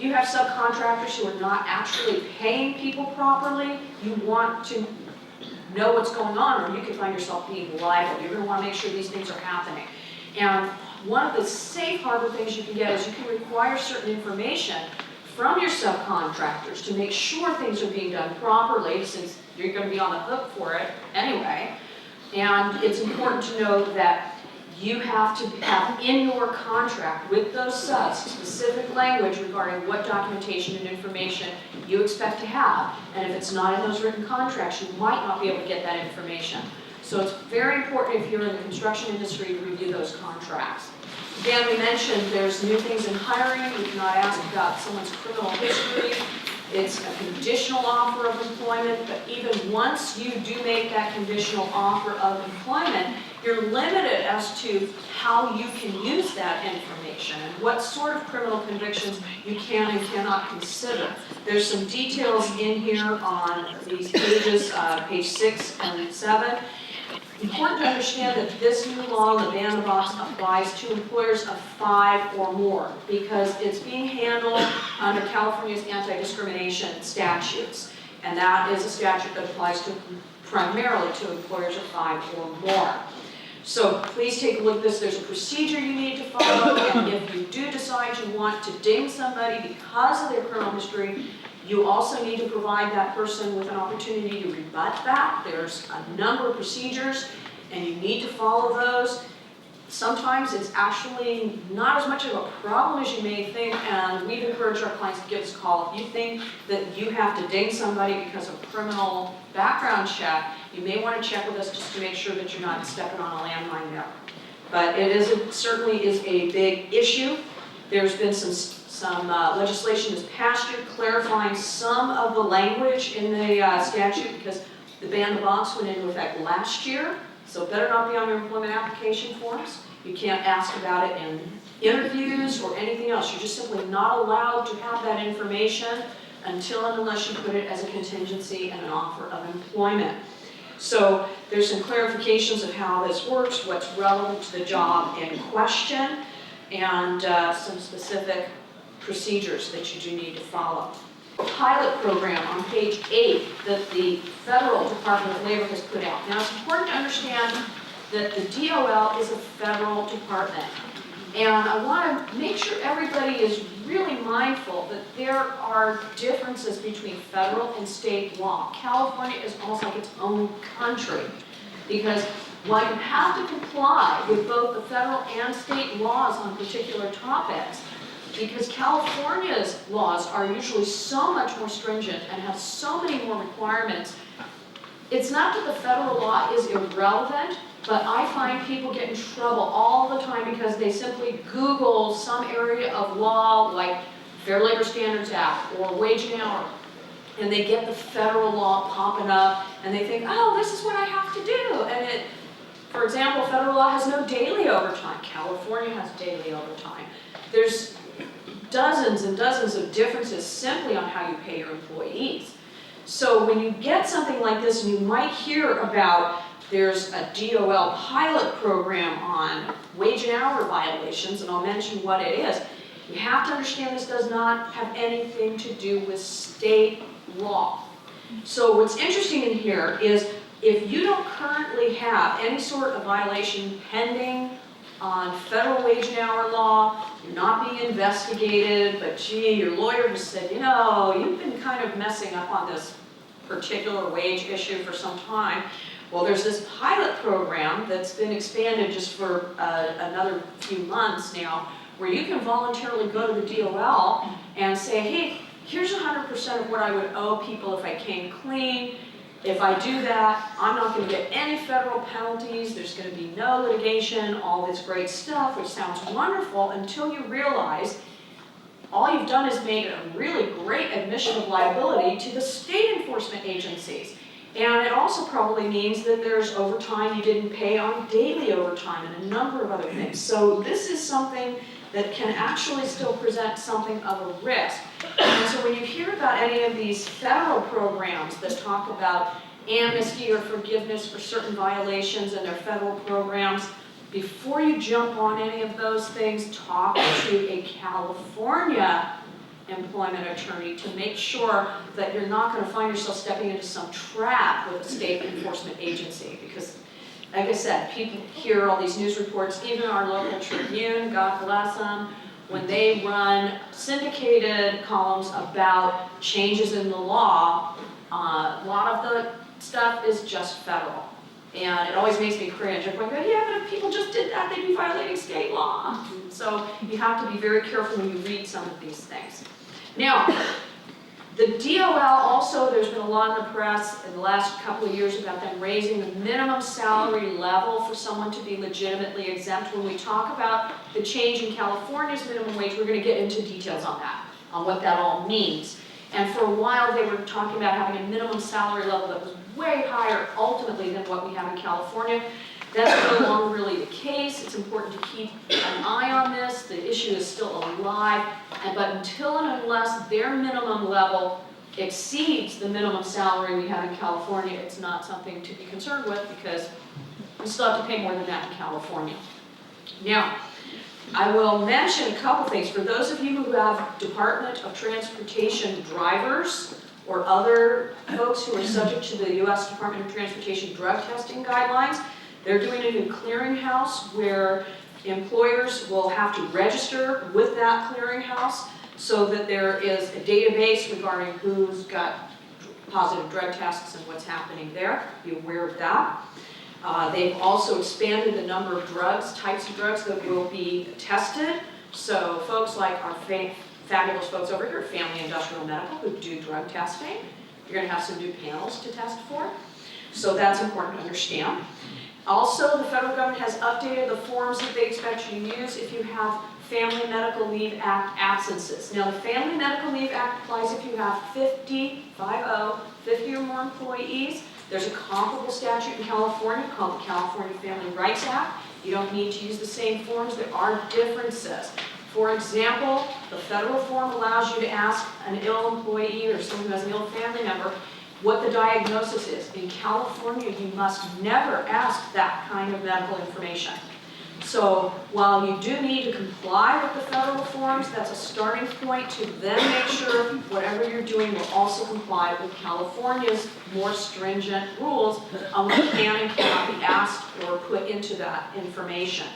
you have subcontractors who are not actually paying people properly, you want to know what's going on, or you could find yourself being liable. You're going to want to make sure these things are happening. And one of the safe harbor things you can get is you can require certain information from your subcontractors to make sure things are being done properly, since you're going to be on the hook for it anyway. And it's important to know that you have to have in your contract with those subs specific language regarding what documentation and information you expect to have. And if it's not in those written contracts, you might not be able to get that information. So it's very important if you're in the construction industry to review those contracts. Again, we mentioned there's new things in hiring. You cannot ask about someone's criminal history. It's a conditional offer of employment, but even once you do make that conditional offer of employment, you're limited as to how you can use that information and what sort of criminal convictions you can and cannot consider. There's some details in here on these pages, page 6 and 7. Important to understand that this new law, the ban the box, applies to employers of 5 or more because it's being handled under California's anti-discrimination statutes. And that is a statute that applies to primarily to employers of 5 or more. So please take a look at this. There's a procedure you need to follow, and if you do decide you want to ding somebody because of their criminal history, you also need to provide that person with an opportunity to rebut that. There's a number of procedures, and you need to follow those. Sometimes it's actually not as much of a problem as you may think, and we've encouraged our clients to give us a call. If you think that you have to ding somebody because of criminal background check, you may want to check with us just to make sure that you're not stepping on a landmine there. But it certainly is a big issue. There's been some legislation this past year clarifying some of the language in the statute because the ban the box went into effect last year. So it better not be on your employment application forms. You can't ask about it in interviews or anything else. You're just simply not allowed to have that information until and unless you put it as a contingency and an offer of employment. So there's some clarifications of how this works, what's relevant to the job in question, and some specific procedures that you do need to follow. A pilot program on page 8 that the Federal Department of Labor has put out. Now it's important to understand that the DOL is a federal department. And I want to make sure everybody is really mindful that there are differences between federal and state law. California is almost like its own country because while you have to comply with both the federal and state laws on particular topics, because California's laws are usually so much more stringent and have so many more requirements, it's not that the federal law is irrelevant, but I find people get in trouble all the time because they simply Google some area of law like Fair Labor Standards Act or wage and hour, and they get the federal law popping up and they think, oh, this is what I have to do. And for example, federal law has no daily overtime. California has daily overtime. There's dozens and dozens of differences simply on how you pay your employees. So when you get something like this, and you might hear about there's a DOL pilot program on wage and hour violations, and I'll mention what it is. You have to understand this does not have anything to do with state law. So what's interesting in here is if you don't currently have any sort of violation pending on federal wage and hour law, you're not being investigated, but gee, your lawyer has said, you know, you've been kind of messing up on this particular wage issue for some time. Well, there's this pilot program that's been expanded just for another few months now, where you can voluntarily go to the DOL and say, hey, here's 100% of what I would owe people if I came clean. If I do that, I'm not going to get any federal penalties, there's going to be no litigation, all this great stuff, which sounds wonderful until you realize all you've done is made a really great admission of liability to the state enforcement agencies. And it also probably means that there's overtime you didn't pay on daily overtime and a number of other things. So this is something that can actually still present something of a risk. And so when you hear about any of these federal programs that talk about amnesty or forgiveness for certain violations in their federal programs, before you jump on any of those things, talk to a California employment attorney to make sure that you're not going to find yourself stepping into some trap with a state enforcement agency. Because, like I said, people hear all these news reports, even our local Tribune, God bless them, when they run syndicated columns about changes in the law, a lot of the stuff is just federal. And it always makes me cringe. I'm like, yeah, but if people just did that, they'd be violating state law. So you have to be very careful when you read some of these things. Now, the DOL also, there's been a lot in the press in the last couple of years about them raising the minimum salary level for someone to be legitimately exempt. When we talk about the change in California's minimum wage, we're going to get into details on that, on what that all means. And for a while, they were talking about having a minimum salary level that was way higher ultimately than what we have in California. That's no longer really the case. It's important to keep an eye on this. The issue is still alive. But until and unless their minimum level exceeds the minimum salary we have in California, it's not something to be concerned with because we still have to pay more than that in California. Now, I will mention a couple things. For those of you who have Department of Transportation drivers or other folks who are subject to the U.S. Department of Transportation drug testing guidelines, they're doing a new clearinghouse where employers will have to register with that clearinghouse so that there is a database regarding who's got positive drug tests and what's happening there. Be aware of that. They've also expanded the number of drugs, types of drugs that will be tested. So folks like our fabulous folks over here, Family Industrial Medical, who do drug testing, you're going to have some new panels to test for. So that's important to understand. Also, the federal government has updated the forms that they expect you to use if you have Family Medical Leave Act absences. Now, the Family Medical Leave Act applies if you have 50 or more employees. There's a comparable statute in California called the California Family Rights Act. You don't need to use the same forms. There are differences. For example, the federal form allows you to ask an ill employee or someone who has an ill family member what the diagnosis is. In California, you must never ask that kind of medical information. So while you do need to comply with the federal forms, that's a starting point to then make sure whatever you're doing will also comply with California's more stringent rules on what can and cannot be asked or put into that information.